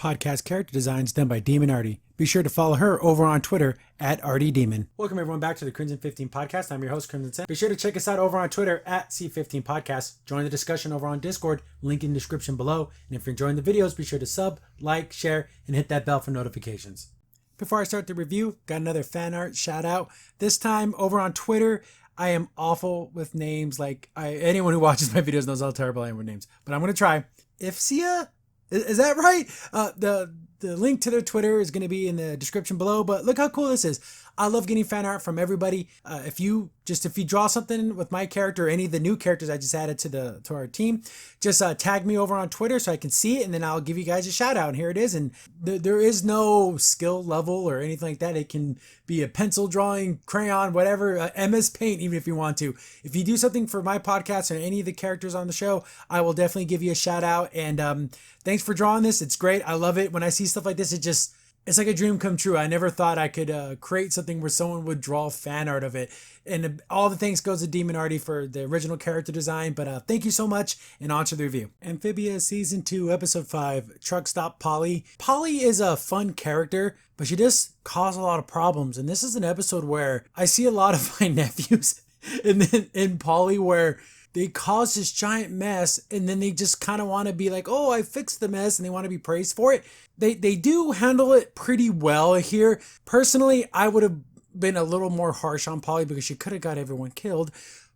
podcast character designs done by Demon Artie. Be sure to follow her over on Twitter at ArtieDemon. Welcome everyone back to the Crimson 15 Podcast. I'm your host, Crimson Sen. Be sure to check us out over on Twitter at C15 Podcast. Join the discussion over on Discord, link in the description below. And if you're enjoying the videos, be sure to sub, like, share, and hit that bell for notifications. Before I start the review, got another fan art shout out. This time over on Twitter. I am awful with names. Anyone who watches my videos knows how terrible I am with names. But I'm going to try. Ifsia? Is that right? The link to their Twitter is going to be in the description below, but look how cool this is. I love getting fan art from everybody. If you draw something with my character or any of the new characters I just added to our team, just tag me over on Twitter so I can see it, and then I'll give you guys a shout out. And here it is. And there is no skill level or anything like that. It can be a pencil drawing, crayon, whatever, MS Paint, even if you want to. If you do something for my podcast or any of the characters on the show, I will definitely give you a shout out. And thanks for drawing this. It's great. I love it. When I see stuff like this, it's like a dream come true. I never thought I could create something where someone would draw fan art of it. And all the thanks goes to Demon Artie for the original character design. But thank you so much, and on to the review. Amphibia Season 2, Episode 5, Truck Stop Polly. Polly is a fun character, but she does cause a lot of problems. And this is an episode where I see a lot of my nephews in Polly where they cause this giant mess, and then they just kind of want to be like, oh, I fixed the mess, and they want to be praised for it. They do handle it pretty well here. Personally, I would have been a little more harsh on Polly because she could have got everyone killed.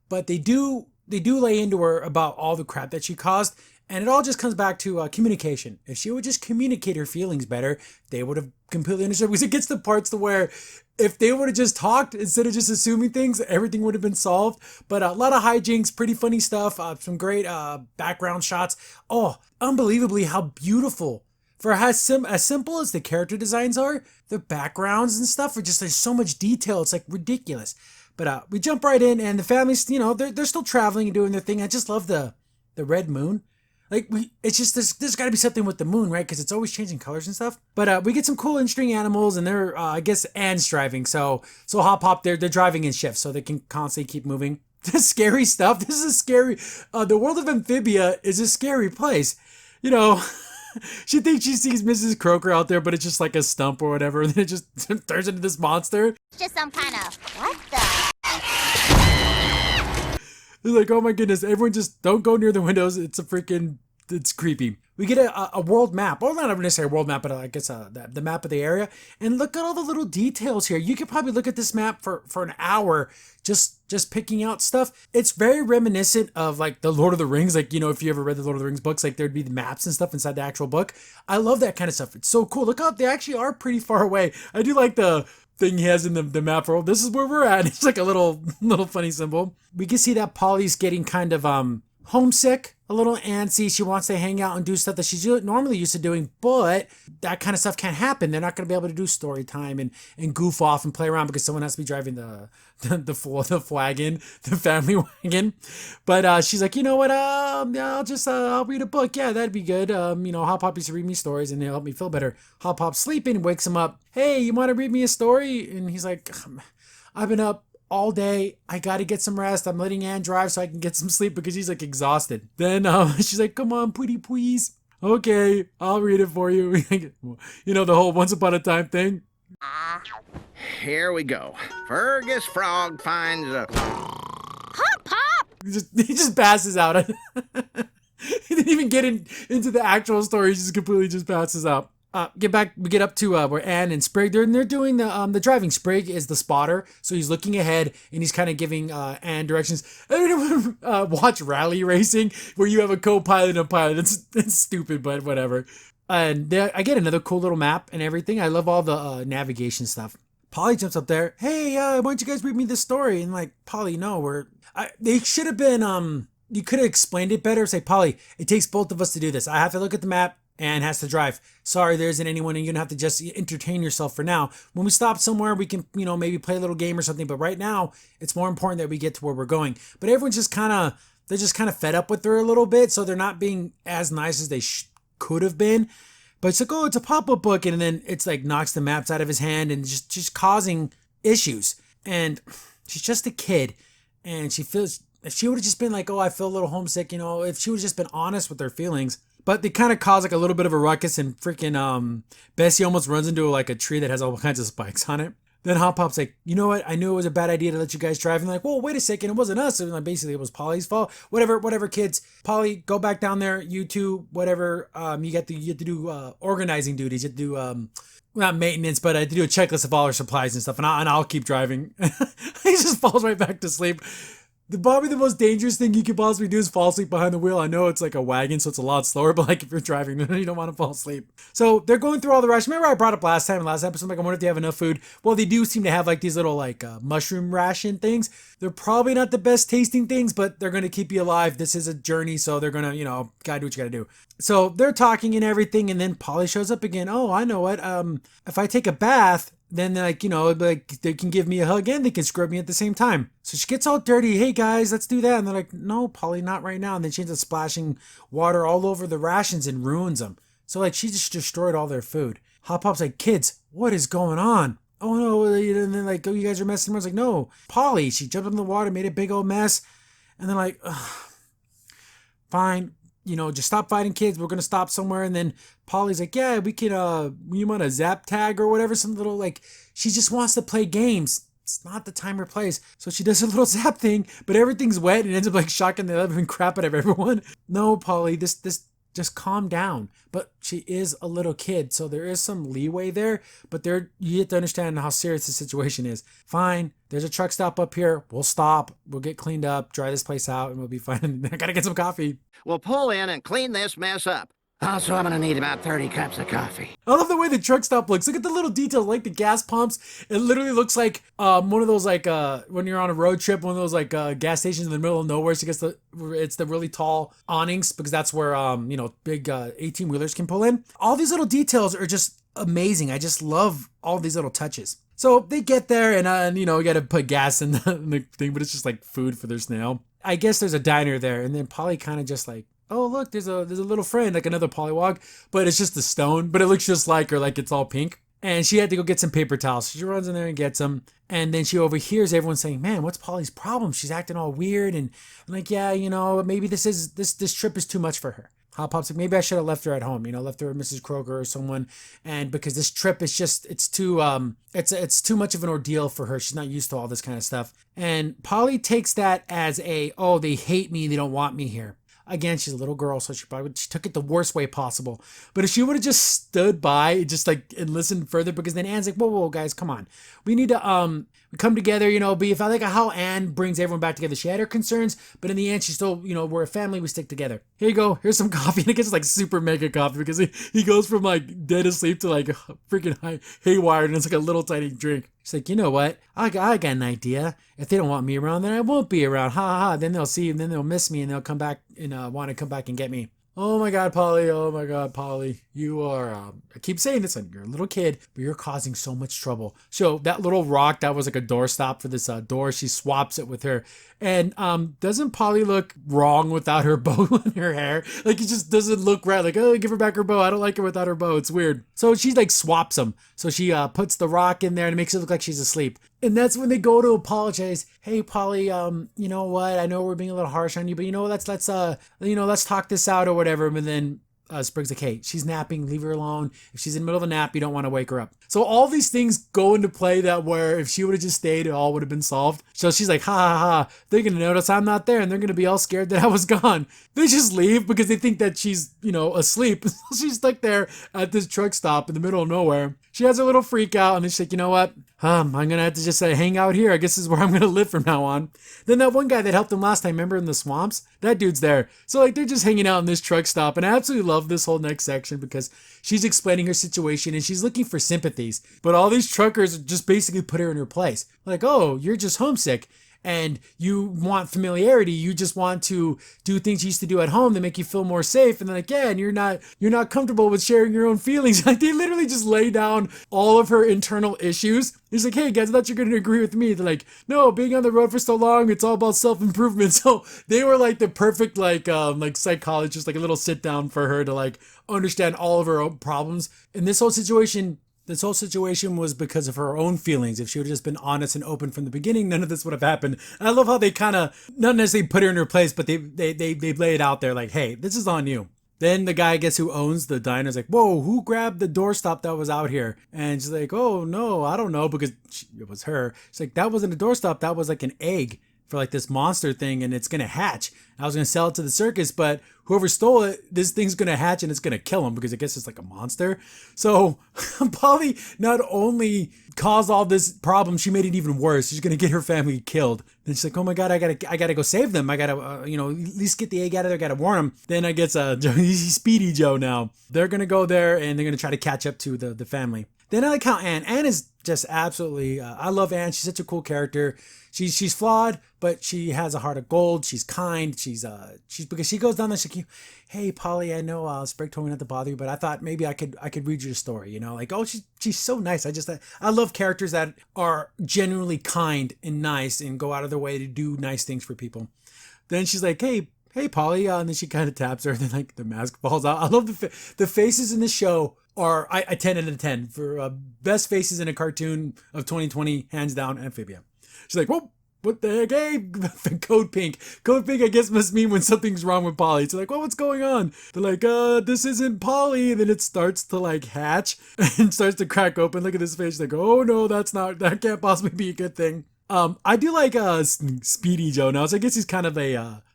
But they do lay into her about all the crap that she caused. And it all just comes back to communication. If she would just communicate her feelings better, they would have completely understood. Because it gets to parts to where if they would have just talked instead of just assuming things, everything would have been solved. But a lot of hijinks, pretty funny stuff, some great background shots. Oh, unbelievably how beautiful. For as simple as the character designs are, the backgrounds and stuff are just, there's so much detail. It's like ridiculous. But we jump right in, and the family's, they're still traveling and doing their thing. I just love the red moon. It's just, there's got to be something with the moon, right? Because it's always changing colors and stuff. But we get some cool interesting animals, and they're, I guess, Anne's driving. So Hop Hop, they're driving in shifts, so they can constantly keep moving. This scary stuff. This is scary. The world of Amphibia is a scary place. She thinks she sees Mrs. Croaker out there, but it's just like a stump or whatever, and then it just turns into this monster. It's just some kind of, what the? It's like, oh my goodness, everyone just don't go near the windows. It's creepy. We get a world map, or not necessarily a world map, but I guess the map of the area. And look at all the little details here. You could probably look at this map for an hour just picking out stuff. It's very reminiscent of like the Lord of the Rings. Like, if you ever read the Lord of the Rings books, like there'd be the maps and stuff inside the actual book. I love that kind of stuff. It's so cool. Look how they actually are pretty far away. I do like the thing he has in the map world. This is where we're at. It's like a little funny symbol. We can see that Polly's getting kind of homesick, a little antsy. She wants to hang out and do stuff that she's normally used to doing, but that kind of stuff can't happen. They're not going to be able to do story time and goof off and play around because someone has to be driving the wagon, the family wagon. But she's like, you know what? I'll read a book. Yeah, that'd be good. Hop Hop used to read me stories and it'll help me feel better. Hop Hop's sleeping, wakes him up. Hey, you want to read me a story? And he's like, I've been up all day. I got to get some rest. I'm letting Anne drive so I can get some sleep because he's like exhausted. Then she's like, come on, pretty please. Okay, I'll read it for you. The whole once upon a time thing. Here we go. Fergus Frog finds a... Hop, hop! He just passes out. He didn't even get into the actual story. He just completely just passes out. We get up to where Anne and Sprig, they're doing the driving. Sprig is the spotter, so he's looking ahead and he's kind of giving Anne directions. Everyone watch rally racing where you have a co-pilot and a pilot. It's stupid, but whatever. And I get another cool little map and everything. I love all the navigation stuff. Polly jumps up there. Hey, why don't you guys read me this story? And like, Polly, no, they should have been, you could have explained it better. Say, Polly, it takes both of us to do this. I have to look at the map. Anne has to drive. Sorry, there isn't anyone, and you're gonna have to just entertain yourself for now. When we stop somewhere, we can, maybe play a little game or something. But right now, it's more important that we get to where we're going. But everyone's just they're just kind of fed up with her a little bit, so they're not being as nice as they could have been. But it's like, oh, it's a pop-up book, and then it's like knocks the maps out of his hand and just causing issues. And she's just a kid, and she feels if she would have just been like, oh, I feel a little homesick, if she would have just been honest with her feelings. But they kind of cause like a little bit of a ruckus, and freaking Bessie almost runs into like a tree that has all kinds of spikes on it. Then Hop Pop's like, you know what? I knew it was a bad idea to let you guys drive. And they're like, well, wait a second. It wasn't us. And like, basically, it was Polly's fault. Whatever, kids. Polly, go back down there. You two, whatever. You have to do organizing duties. You have to do not maintenance, but I have to do a checklist of all our supplies and stuff. And I'll keep driving. He just falls right back to sleep. Probably the most dangerous thing you could possibly do is fall asleep behind the wheel. I know it's like a wagon, so it's a lot slower, but like if you're driving, you don't want to fall asleep. So they're going through all the rations. Remember I brought up last episode, I'm like, I wonder if they have enough food. Well, they do seem to have like these little like mushroom ration things. They're probably not the best tasting things, but they're going to keep you alive. This is a journey, so they're going to, gotta do what you gotta do. So they're talking and everything, and then Polly shows up again. Oh, I know what. If I take a bath, then like, they can give me a hug and they can scrub me at the same time. So she gets all dirty. Hey guys, let's do that. And they're like, no, Polly, not right now. And then she ends up splashing water all over the rations and ruins them. So like she just destroyed all their food. Hop Pop's like, kids, what is going on? Oh no. And then like, oh, you guys are messing around. I was like, no, Polly. She jumped in the water, made a big old mess. And they're like, fine. Just stop fighting, kids. We're going to stop somewhere. And then Polly's like, yeah, we can, you want a zap tag or whatever? Some little, like, she just wants to play games. It's not the time or place. So she does a little zap thing, but everything's wet and ends up like shocking the living crap out of everyone. No, Polly, this just calm down. But she is a little kid, so there is some leeway there, but you have to understand how serious the situation is. Fine, there's a truck stop up here. We'll stop. We'll get cleaned up, dry this place out, and we'll be fine. I gotta get some coffee. We'll pull in and clean this mess up. Also, I'm gonna need about 30 cups of coffee. I love the way the truck stop looks. Look at the little details, like the gas pumps. It literally looks like one of those like when you're on a road trip, one of those like gas stations in the middle of nowhere. So it's the really tall awnings because that's where big 18-wheelers can pull in. All these little details are just amazing. I just love all these little touches. So they get there and you got to put gas in the thing, but it's just like food for their snail. I guess there's a diner there, and then Polly kind of just like, oh look, there's a little friend, like another pollywog, but it's just a stone, but it looks just like her, like it's all pink. And she had to go get some paper towels. So she runs in there and gets them, and then she overhears everyone saying, man, what's Polly's problem? She's acting all weird, and I'm like, yeah, maybe this trip is too much for her. Hop Pop's like, maybe I should have left her at home, left her with Mrs. Kroger or someone, and because this trip is just, it's too much of an ordeal for her. She's not used to all this kind of stuff. And Polly takes that as they hate me, they don't want me here. Again, she's a little girl, so she took it the worst way possible. But if she would have just stood by and listened further, because then Anne's like, whoa, guys, come on. We need to come together, be if I like how Anne brings everyone back together. She had her concerns, but in the end, she's still, we're a family, we stick together. Here you go. Here's some coffee. And it gets like super mega coffee because he goes from like dead asleep to like freaking haywire, and it's like a little tiny drink. She's like, you know what? I got an idea. If they don't want me around, then I won't be around. Ha ha ha. Then they'll see, and then they'll miss me, and they'll come back and want to come back and get me. Oh my God, Polly. Oh my God, Polly. You are, I keep saying this, you're a little kid, but you're causing so much trouble. So that little rock that was like a doorstop for this door, she swaps it with her. And doesn't Polly look wrong without her bow in her hair? Like, it just doesn't look right. Like, oh, give her back her bow. I don't like her without her bow. It's weird. So she like swaps them. So she puts the rock in there and it makes it look like she's asleep. And that's when they go to apologize. Hey, Polly, you know what? I know we're being a little harsh on you, but let's talk this out or whatever. And then Sprig's like, hey, she's napping, leave her alone. If she's in the middle of a nap, you don't want to wake her up. So all these things go into play that where if she would have just stayed, it all would have been solved. So she's like, ha ha ha, they're going to notice I'm not there and they're going to be all scared that I was gone. They just leave because they think that she's, asleep. She's stuck there at this truck stop in the middle of nowhere. She has a little freak out and then she's like, you know what? I'm going to have to just hang out here. I guess this is where I'm going to live from now on. Then that one guy that helped him last time, remember in the swamps? That dude's there. So they're just hanging out in this truck stop. And I absolutely love this whole next section because she's explaining her situation and she's looking for sympathies. But all these truckers just basically put her in her place. Like, oh, you're just homesick. And you want familiarity. You just want to do things you used to do at home that make you feel more safe. And then like, yeah, and you're not comfortable with sharing your own feelings. Like they literally just lay down all of her internal issues. He's like, hey guys, I thought you're going to agree with me. They're like, no, being on the road for so long, it's all about self-improvement. So they were like the perfect like psychologist, like a little sit down for her to like understand all of her own problems. And this whole situation was because of her own feelings. If she would have just been honest and open from the beginning, none of this would have happened. And I love how they kind of, not necessarily put her in her place, but they lay it out there like, hey, this is on you. Then the guy, I guess, who owns the diner is like, whoa, who grabbed the doorstop that was out here? And she's like, oh, no, I don't know, because it was her. She's like, that wasn't a doorstop. That was like an egg for like this monster thing, and it's going to hatch. I was going to sell it to the circus, but whoever stole it, this thing's going to hatch and it's going to kill him because I guess it's like a monster. So Polly not only caused all this problem, she made it even worse. She's going to get her family killed. Then she's like, oh my God, I gotta go save them. I gotta, at least get the egg out of there. I gotta warn them. Then I guess, he's Speedy Joe now. They're going to go there and they're going to try to catch up to the family. Then I like how Anne is just absolutely, I love Anne. She's such a cool character. She's flawed, but she has a heart of gold. She's kind. She's because she goes down there. She's like, hey, Polly, I know Sprig told me not to bother you, but I thought maybe I could read your story. Like, oh, she's so nice. I love characters that are genuinely kind and nice and go out of their way to do nice things for people. Then she's like, hey, Polly, and then she kind of taps her, and then like the mask falls out. I love the faces in the show. Are I 10 out of 10 for best faces in a cartoon of 2020, hands down, Amphibia. She's like, whoa, what the heck? Hey, Code Pink. Code Pink, I guess, must mean when something's wrong with Polly. It's like, well, what's going on? They're like, this isn't Polly. And then it starts to like hatch and starts to crack open. Look at this face. She's like, oh no, that can't possibly be a good thing. I do like Speedy Joe now. So I guess he's kind of he's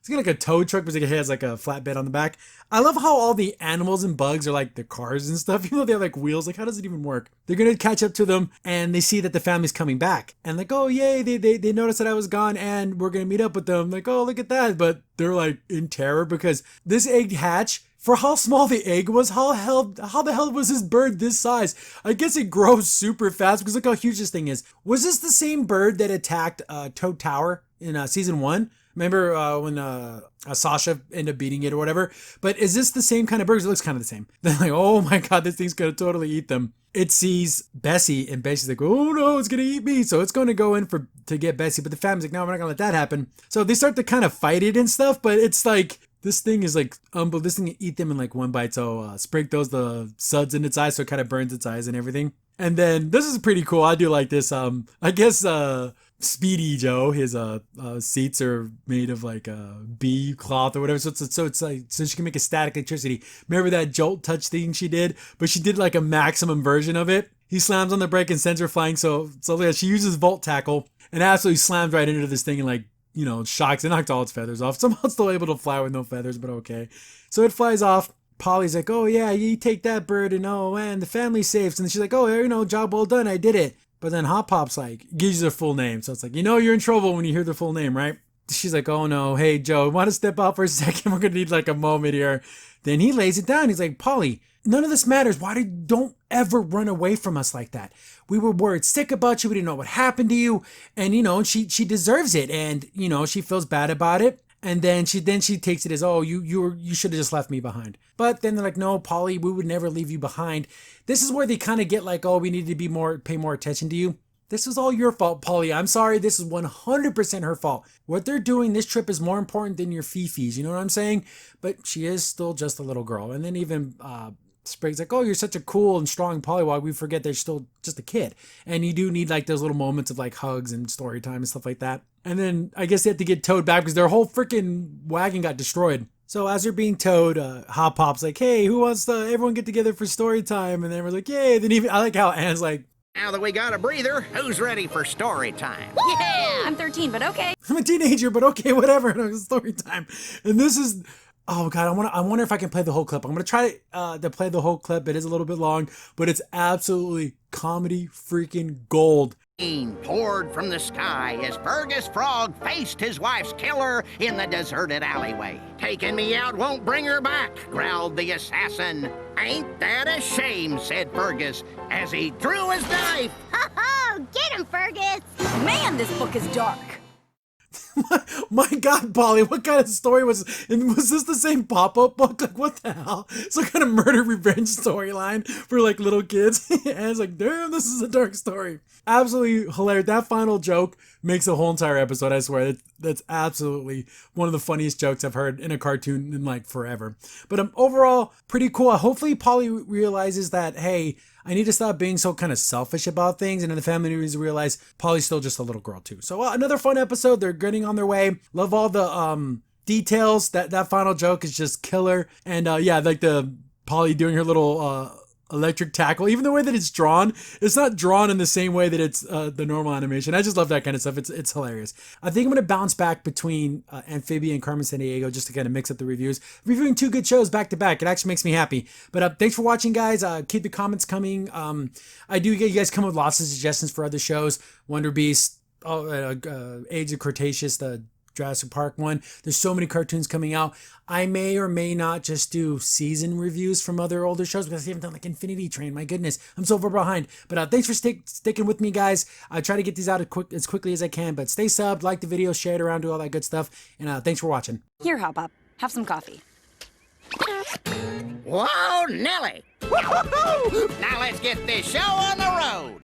got like a tow truck, but he has like a flatbed on the back. I love how all the animals and bugs are like the cars and stuff, even though they have like wheels. Like, how does it even work? They're gonna catch up to them, and they see that the family's coming back, and like, oh yay, they noticed that I was gone, and we're gonna meet up with them. Like, oh, look at that, but they're like in terror because this egg hatch. For how small the egg was, how the hell was this bird this size? I guess it grows super fast because look how huge this thing is. Was this the same bird that attacked Toad Tower in season 1? Remember when Sasha ended up beating it or whatever? But is this the same kind of bird? It looks kind of the same. They're like, oh my God, this thing's going to totally eat them. It sees Bessie, and Bessie's like, oh no, it's going to eat me. So it's going to go in to get Bessie. But the family's like, no, we're not going to let that happen. So they start to kind of fight it and stuff, but it's like, this thing is like, this thing can eat them in like one bite. So Sprig throws the suds in its eyes, so it kind of burns its eyes and everything. And then this is pretty cool. I do like this. I guess Speedy Joe, his seats are made of like bee cloth or whatever. So it's like, so she can make a static electricity. Remember that jolt touch thing she did? But she did like a maximum version of it. He slams on the brake and sends her flying. So yeah, she uses Volt Tackle and absolutely slams right into this thing and like, shocks and knocked all its feathers off. Somehow it's still able to fly with no feathers, but okay. So it flies off. Polly's like, oh yeah, you take that bird and oh man, the family's safe. And she's like, oh, job well done, I did it. But then Hot Pop's like, gives you the full name. So it's like, you're in trouble when you hear the full name, right? She's like, oh no, hey Joe, want to step out for a second? We're going to need like a moment here. Then he lays it down. He's like, Polly, none of this matters. Don't ever run away from us like that. We were worried sick about you. We didn't know what happened to you. And, she deserves it. And, she feels bad about it. And then she takes it as, oh, you should have just left me behind. But then they're like, no, Polly, we would never leave you behind. This is where they kind of get like, oh, we need to pay more attention to you. This was all your fault, Polly. I'm sorry. This is 100% her fault. What they're doing this trip is more important than your fifis. You know what I'm saying? But she is still just a little girl. And then even Sprig's like, oh, you're such a cool and strong pollywog. We forget they're still just a kid. And you do need like those little moments of like hugs and story time and stuff like that. And then I guess they have to get towed back because their whole freaking wagon got destroyed. So as they're being towed, Hot Pop's like, hey, who wants to everyone get together for story time? And everyone's like, yay. Then even I like how Anne's like, now that we got a breather, who's ready for story time? Yeah! I'm 13, but okay. I'm a teenager, but okay, whatever. Story time. And this is, oh God, I wonder if I can play the whole clip. I'm going to try to play the whole clip. It is a little bit long, but it's absolutely comedy freaking gold. Rain poured from the sky as Fergus Frog faced his wife's killer in the deserted alleyway. Taking me out won't bring her back, growled the assassin. Ain't that a shame, said Fergus as he drew his knife. Ho ho! Get him, Fergus! Man, this book is dark. My God, Polly, what kind of story was this the same pop-up book? Like, what the hell? Some kind of murder revenge storyline for like little kids. And it's like, damn, this is a dark story. Absolutely hilarious. That final joke makes a whole entire episode, I swear. That's absolutely one of the funniest jokes I've heard in a cartoon in like forever. But overall, pretty cool. Hopefully Polly realizes that, hey, I need to stop being so kind of selfish about things. And then the family needs to realize Polly's still just a little girl too. So another fun episode. They're getting on their way. Love all the details. That final joke is just killer. And yeah, like the Polly doing her little electric tackle, even the way that it's not drawn in the same way that it's the normal animation. I just love that kind of stuff. It's hilarious. I think I'm going to bounce back between Amphibia and Carmen Sandiego just to kind of mix up the reviews. Reviewing 2 good shows back to back, it actually makes me happy. But thanks for watching, guys. Keep the comments coming. I do get you guys come with lots of suggestions for other shows. Wonder Beast, Age of Cretaceous, the Jurassic Park one. There's so many cartoons coming out. I may or may not just do season reviews from other older shows because I haven't done like Infinity Train. My goodness, I'm so far behind. But thanks for sticking with me, guys. I try to get these out as quickly as I can. But stay subbed, like the video, share it around, do all that good stuff. And thanks for watching. Here, Hop Up. Have some coffee. Whoa, Nelly! Woo-hoo-hoo! Now let's get this show on the road.